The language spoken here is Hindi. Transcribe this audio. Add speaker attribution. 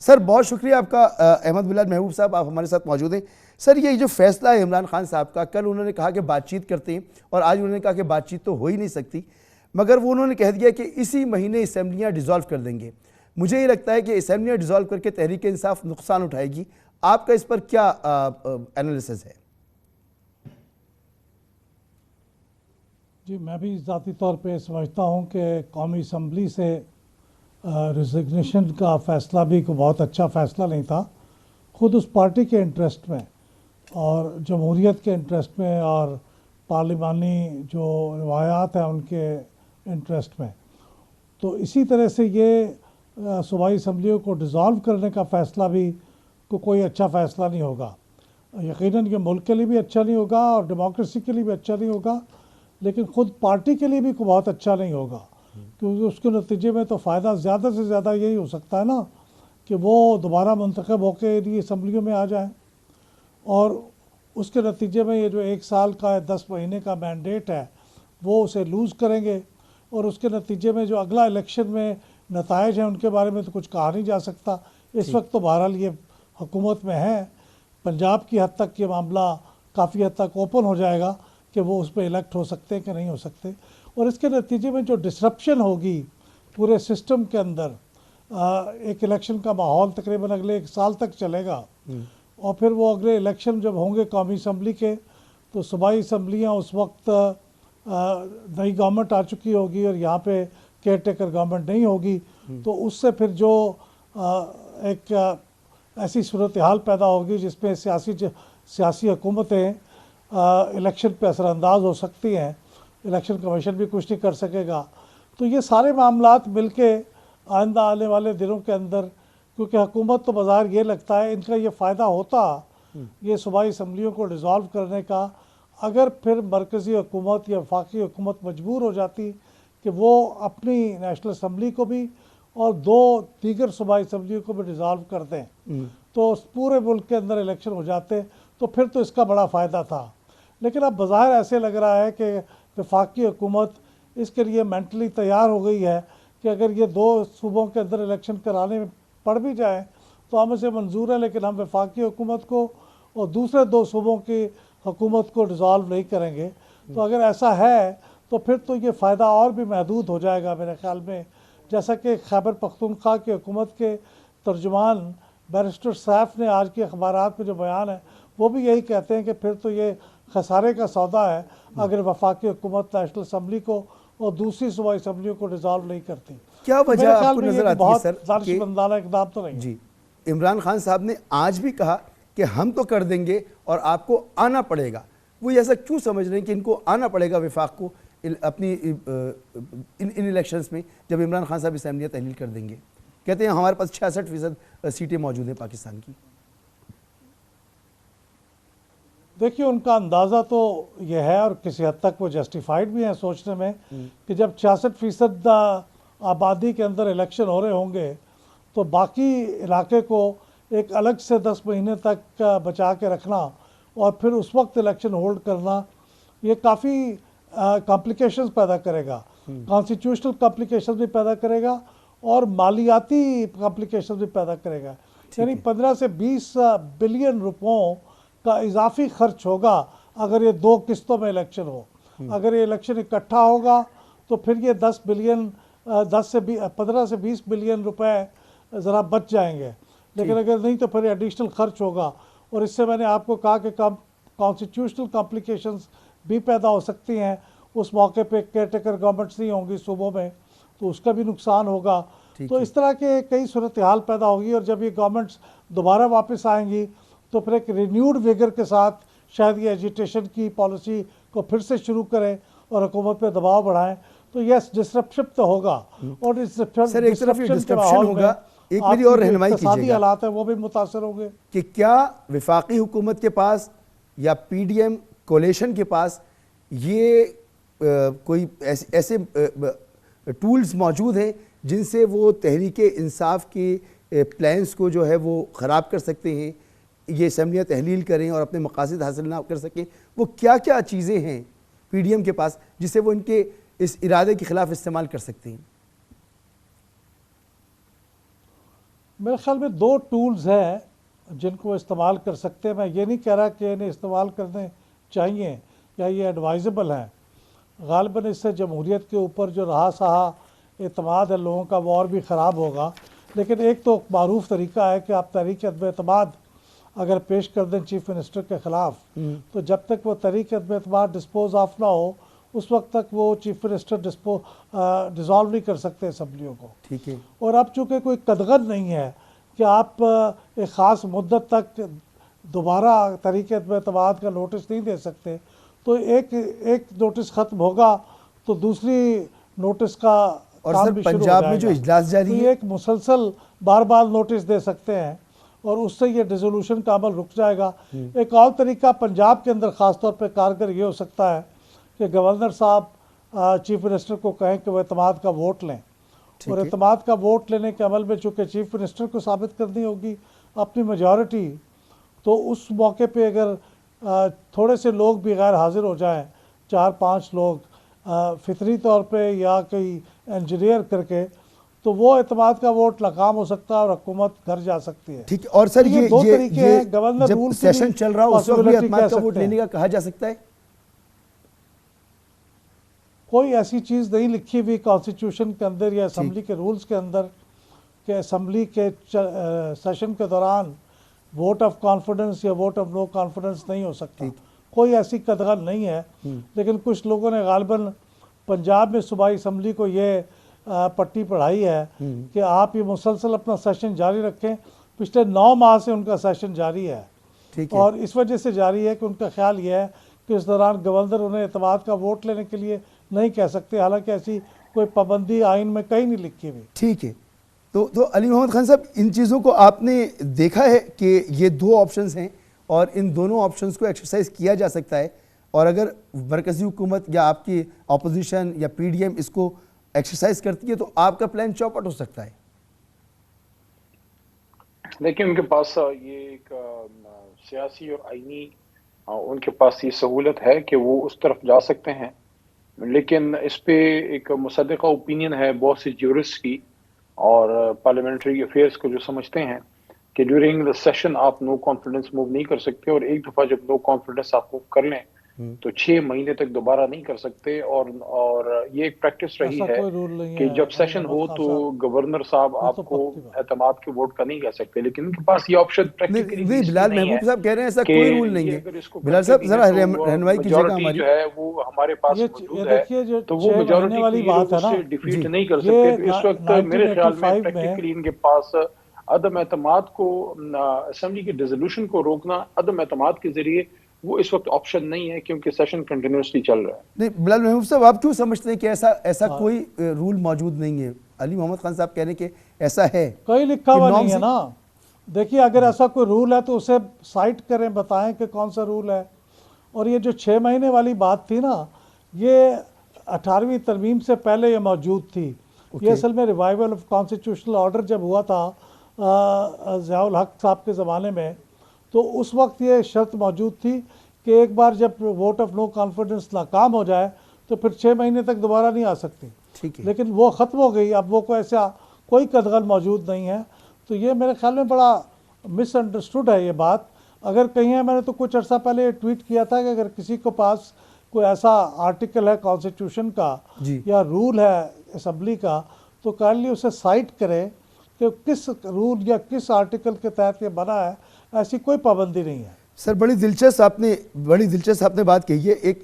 Speaker 1: सर बहुत शुक्रिया आपका अहमद बिलाल महबूब साहब, आप हमारे साथ मौजूद हैं। सर ये जो फैसला है इमरान खान साहब का, कल उन्होंने कहा कि बातचीत करते हैं और आज उन्होंने कहा कि बातचीत तो हो ही नहीं सकती, मगर वो उन्होंने कह दिया कि इसी महीने असम्बलियाँ डिज़ोल्व कर देंगे। मुझे ये लगता है कि असम्बलियाँ डिज़ोल्व करके तहरीक इंसाफ नुकसान उठाएगी। आपका इस पर क्या एनालिसिस है?
Speaker 2: जी, मैं भी ज़ाती तौर पे समझता हूँ कि कौमी असम्बली से रिजिग्नेशन का फ़ैसला भी कोई बहुत अच्छा फ़ैसला नहीं था, ख़ुद उस पार्टी के इंटरेस्ट में और जमहूरियत के इंटरेस्ट में और पार्लिमानी जो रवायात हैं उनके इंटरेस्ट में। तो इसी तरह से ये सूबाई असम्बलियों को डिज़ोल्व करने का फ़ैसला भी कोई अच्छा फ़ैसला नहीं होगा। यकीनन ये मुल्क के लिए भी अच्छा नहीं होगा और डेमोक्रेसी के लिए भी अच्छा नहीं होगा, लेकिन ख़ुद पार्टी के लिए भी बहुत अच्छा नहीं होगा, क्योंकि उसके नतीजे में तो फ़ायदा ज़्यादा से ज़्यादा यही हो सकता है ना कि वो दोबारा मुंतखब होकर यदि असम्बलियों में आ जाएं और उसके नतीजे में ये जो 1 साल का 10 महीने का मैंडेट है वो उसे लूज़ करेंगे और उसके नतीजे में जो अगला इलेक्शन में नताइज हैं उनके बारे में तो कुछ कहा नहीं जा सकता। इस वक्त तो बहरहाल ये हुकूमत में है, पंजाब की हद तक ये मामला काफ़ी हद तक ओपन हो जाएगा कि वो उस पर इलेक्ट हो सकते हैं कि नहीं हो सकते, और इसके नतीजे में जो डिसरप्शन होगी पूरे सिस्टम के अंदर, एक इलेक्शन का माहौल तकरीबन अगले 1 साल तक चलेगा और फिर वो अगले इलेक्शन जब होंगे कौमी असम्बली के तो सूबाई असम्बलियाँ उस वक्त नई गवर्नमेंट आ चुकी होगी और यहाँ पे केयर टेकर गवर्नमेंट नहीं होगी, तो उससे फिर जो एक ऐसी सूरत हाल पैदा होगी जिसमें सियासी हुकूमतें इलेक्शन पे असरानंदाज हो सकती हैं, इलेक्शन कमीशन भी कुछ नहीं कर सकेगा। तो ये सारे मामलात मिल के आइंदा आने वाले दिनों के अंदर, क्योंकि हुकूमत तो बाज़ार ये लगता है इनका ये फ़ायदा होता ये सूबाई असम्बलियों को डिज़ोल्व करने का, अगर फिर मरकज़ी हुकूमत या वफाकी हुकूमत मजबूर हो जाती कि वो अपनी नेशनल असम्बली को भी और 2 दीगर सूबाई असम्बलियों को भी डिज़ोल्व कर दें तो पूरे मुल्क के अंदर इलेक्शन हो जाते, तो फिर तो इसका बड़ा फ़ायदा था। लेकिन अब बाज़ार ऐसे लग रहा है कि वफाकी हुकूमत इसके लिए मेंटली तैयार हो गई है कि अगर ये 2 सूबों के अंदर इलेक्शन कराने में पड़ भी जाए तो हमें से मंजूर है, लेकिन हम वफाकी हुकूमत को और दूसरे 2 सूबों की हुकूमत को डिज़ोल्व नहीं करेंगे। तो अगर ऐसा है तो फिर तो ये फ़ायदा और भी महदूद हो जाएगा मेरे ख़्याल में। जैसा कि खैबर पख्तूनख्वा की हुकूमत के तर्जुमान बैरिस्टर सैफ ने आज के अखबारात में जो बयान है वो भी यही कहते हैं कि फिर तो ये खसारे का सौदा है अगर वफाकी हुकूमत नेशनल असम्बली को और दूसरी सूबाई असम्बलियों को डिज़ोल्व नहीं करती।
Speaker 1: क्या
Speaker 2: तो
Speaker 1: वजह आपको नजर आती है सर?
Speaker 2: दानिशमंदाना इक़दाम तो नहीं
Speaker 1: जी, इमरान खान साहब ने आज भी कहा कि हम तो कर देंगे और आपको आना पड़ेगा। वो ऐसा क्यों समझ रहे हैं कि इनको आना पड़ेगा वफाक को अपनी इन इलेक्शंस में, जब इमरान खान साहब असम्बलियाँ तहलील कर देंगे? कहते हैं हमारे पास 66% सीटें मौजूद हैं पाकिस्तान की।
Speaker 2: देखिए, उनका अंदाज़ा तो यह है और किसी हद तक वो जस्टिफाइड भी हैं सोचने में कि जब 66% आबादी के अंदर इलेक्शन हो रहे होंगे तो बाकी इलाके को एक अलग से 10 महीने तक बचा के रखना और फिर उस वक्त इलेक्शन होल्ड करना, ये काफ़ी कॉम्प्लिकेशंस पैदा करेगा, कॉन्स्टिट्यूशनल कॉम्प्लिकेशंस भी पैदा करेगा और मालियाती कॉम्प्लिकेशंस भी पैदा करेगा। यानी 15 से 20 बिलियन रुपयों का इजाफी खर्च होगा अगर ये 2 किस्तों में इलेक्शन हो। अगर ये इलेक्शन इकट्ठा होगा तो फिर ये 15 से 20 बिलियन रुपए ज़रा बच जाएंगे, लेकिन अगर नहीं तो फिर एडिशनल खर्च होगा और इससे मैंने आपको कहा कि कॉन्स्टिट्यूशनल कॉम्प्लिकेशंस भी पैदा हो सकती हैं। उस मौके पे केयर टेकर गवर्नमेंट्स नहीं होंगी सूबों में तो उसका भी नुकसान होगा। तो इस तरह के कई सूरत हाल पैदा होगी और जब ये गवर्नमेंट्स दोबारा वापस आएंगी तो फिर एक रिन्यूड विगर के साथ शायद ये एजिटेशन की पॉलिसी को फिर से शुरू करें और हुकूमत पे दबाव बढ़ाएं। तो यस, डिसरप्शन तो होगा और
Speaker 1: सर एक तरफ ये डिसरप्शन होगा, एक मेरी और रहनुमाई कीजिएगा,
Speaker 2: हालात है वो भी मुतासर होंगे
Speaker 1: कि क्या वफाकी हुकूमत के पास या PDM कोलेशन के पास ये कोई ऐसे टूल्स मौजूद हैं जिनसे वो तहरीक इंसाफ के प्लान्स को जो है वो ख़राब कर सकते हैं, ये असम्बलियाँ तहलील करें और अपने मकासद हासिल ना कर सकें? वो क्या क्या चीज़ें हैं PDM के पास जिससे वो इनके इस इरादे के ख़िलाफ़ इस्तेमाल कर सकते हैं?
Speaker 2: मेरे ख्याल में दो टूल्स हैं जिनको इस्तेमाल कर सकते हैं। मैं ये नहीं कह रहा कि इन्हें इस्तेमाल करने चाहिए या ये एडवाइजेबल हैं। गालिबन इससे जमहूरियत के ऊपर जो रहा सहा एतमाद है लोगों का वो और भी ख़राब होगा। लेकिन एक तो मारूफ तरीका है कि आप तहरीक अदम एतमाद अगर पेश कर दें चीफ मिनिस्टर के ख़िलाफ़, तो जब तक वो तहरीक अदम एतमाद डिस्पोज ऑफ ना हो उस वक्त तक वो चीफ मिनिस्टर डिज़ोल्व नहीं कर सकते असम्बलियों को।
Speaker 1: ठीक है।
Speaker 2: और अब चूँकि कोई कदगन नहीं है कि आप एक ख़ास मुद्दत तक दोबारा तहरीक अदम एतमाद का नोटिस नहीं दे सकते, तो एक नोटिस ख़त्म होगा तो दूसरी नोटिस का
Speaker 1: और
Speaker 2: काम
Speaker 1: सर
Speaker 2: भी शुरू हो
Speaker 1: पंजाब में जो
Speaker 2: जाएगा।
Speaker 1: इजलास जारी
Speaker 2: तो
Speaker 1: है,
Speaker 2: ये एक मुसलसल बार बार नोटिस दे सकते हैं और उससे ये डिसोल्यूशन का अमल रुक जाएगा। एक और तरीका पंजाब के अंदर ख़ास तौर पे कारगर ये हो सकता है कि गवर्नर साहब चीफ मिनिस्टर को कहें कि वह एतमाद का वोट लें, और एतमाद का वोट लेने के अमल में चूँकि चीफ मिनिस्टर को साबित करनी होगी अपनी मेजॉरिटी, तो उस मौके पे अगर थोड़े से लोग भी गैर हाजिर हो जाएं, 4-5 लोग फितरी तौर पे या कोई इंजीनियर करके, तो वो एतमाद का वोट नाकाम हो सकता है और हुकूमत घर जा सकती है।
Speaker 1: ठीक है। और सर
Speaker 2: तो ये दो तरीके हैं, गवर्नर
Speaker 1: जब
Speaker 2: रूल की
Speaker 1: सेशन
Speaker 2: भी
Speaker 1: चल रहा हो उस वक्त भी
Speaker 2: possibility
Speaker 1: एतमाद
Speaker 2: कह
Speaker 1: का वोट
Speaker 2: सकते हैं।
Speaker 1: लेने का कहा जा सकता है?
Speaker 2: कोई ऐसी चीज़ नहीं लिखी हुई कॉन्स्टिट्यूशन के अंदर या असम्बली के रूल्स के अंदर कि असम्बली के सेशन के दौरान वोट ऑफ कॉन्फिडेंस या वोट ऑफ नो कॉन्फिडेंस नहीं हो सकता। कोई ऐसी कदगन नहीं है। लेकिन कुछ लोगों ने गालिबन पंजाब में सूबाई असम्बली को ये पट्टी पढ़ाई है कि आप ये मुसलसल अपना सेशन जारी रखें। पिछले 9 माह से उनका सेशन जारी है,
Speaker 1: ठीक है।
Speaker 2: और इस वजह से जारी है कि उनका ख्याल ये है कि इस दौरान गवर्नर उन्हें एतमाद का वोट लेने के लिए नहीं कह सकते, हालांकि ऐसी कोई पाबंदी आइन में कहीं नहीं लिखी हुई।
Speaker 1: ठीक है। तो अली मोहम्मद खान साहब, इन चीज़ों को आपने देखा है कि ये 2 ऑप्शंस हैं और इन दोनों ऑप्शंस को एक्सरसाइज किया जा सकता है, और अगर मरकज़ी हुकूमत या आपकी अपोजिशन या पीडीएम इसको एक्सरसाइज करती है तो आपका प्लान चौपट हो सकता है।
Speaker 3: देखिए, उनके पास ये एक सियासी और आईनी उनके पास ये सहूलत है कि वो उस तरफ जा सकते हैं, लेकिन इस पे एक मुसद्दक़ा ओपिनियन है बहुत सी ज्यूरिस्ट की और पार्लियामेंट्री अफेयर्स को जो समझते हैं कि ड्यूरिंग द सेशन आप नो कॉन्फिडेंस मूव नहीं कर सकते, और एक दफ़ा जब नो कॉन्फिडेंस आप मूव कर लें तो 6 महीने तक दोबारा नहीं कर सकते। और ये एक प्रैक्टिस रही है कि जब सेशन हो तो गवर्नर साहब आपको एतमाद के वोट का नहीं कह सकते, लेकिन उनके पास ये ऑप्शन प्रैक्टिकली
Speaker 1: नहीं, बिलाल महबूब साहब कह रहे हैं ऐसा कोई रूल नहीं है। बिलाल साहब जरा रहनुमाई कीजिएगा हमारी।
Speaker 3: जो है वो हमारे पास मौजूद है, तो वो मेजॉरिटी वाली बात है ना, डिफीट नहीं कर सकते। इस वक्त मेरे ख्याल में प्रैक्टिकली इनके पास अदम एतमाद को, असेंबली के डिसोल्यूशन को रोकना अदम एतमाद के जरिए वो इस वक्त ऑप्शन नहीं है, क्योंकि सेशन कंटिन्यूसली चल रहा है।
Speaker 1: नहीं बिलाल महबूब साहब, आप क्यों समझते हैं कि ऐसा कोई रूल मौजूद नहीं है? अली मोहम्मद खान साहब कह रहे हैं कि ऐसा है,
Speaker 2: कहीं लिखा हुआ नहीं है ना। देखिए, अगर ऐसा कोई रूल है तो उसे साइट करें, बताएं कि कौन सा रूल है। और ये जो 6 महीने वाली बात थी ना, ये 18वीं तरमीम से पहले ये मौजूद थी। ये असल में रिवाइवल ऑफ कॉन्स्टिट्यूशनल ऑर्डर जब हुआ था ज़ियाउल हक साहब के ज़माने में, तो उस वक्त ये शर्त मौजूद थी कि एक बार जब वोट ऑफ नो कॉन्फिडेंस नाकाम हो जाए तो फिर 6 महीने तक दोबारा नहीं आ सकती।
Speaker 1: ठीक है।
Speaker 2: लेकिन वो ख़त्म हो गई, अब वो कोई कदगन मौजूद नहीं है। तो ये मेरे ख्याल में बड़ा मिसअंडरस्टूड है ये बात। अगर कहीं है, मैंने तो कुछ अर्सा पहले ट्वीट किया था कि अगर किसी के पास कोई ऐसा आर्टिकल है कॉन्स्टिट्यूशन का या रूल है असम्बली का, तो काइंडली उसे साइट करें कि किस रूल या किस आर्टिकल के तहत ये बना है। ऐसी कोई पाबंदी नहीं है।
Speaker 1: सर बड़ी दिलचस्प आपने बात कही है।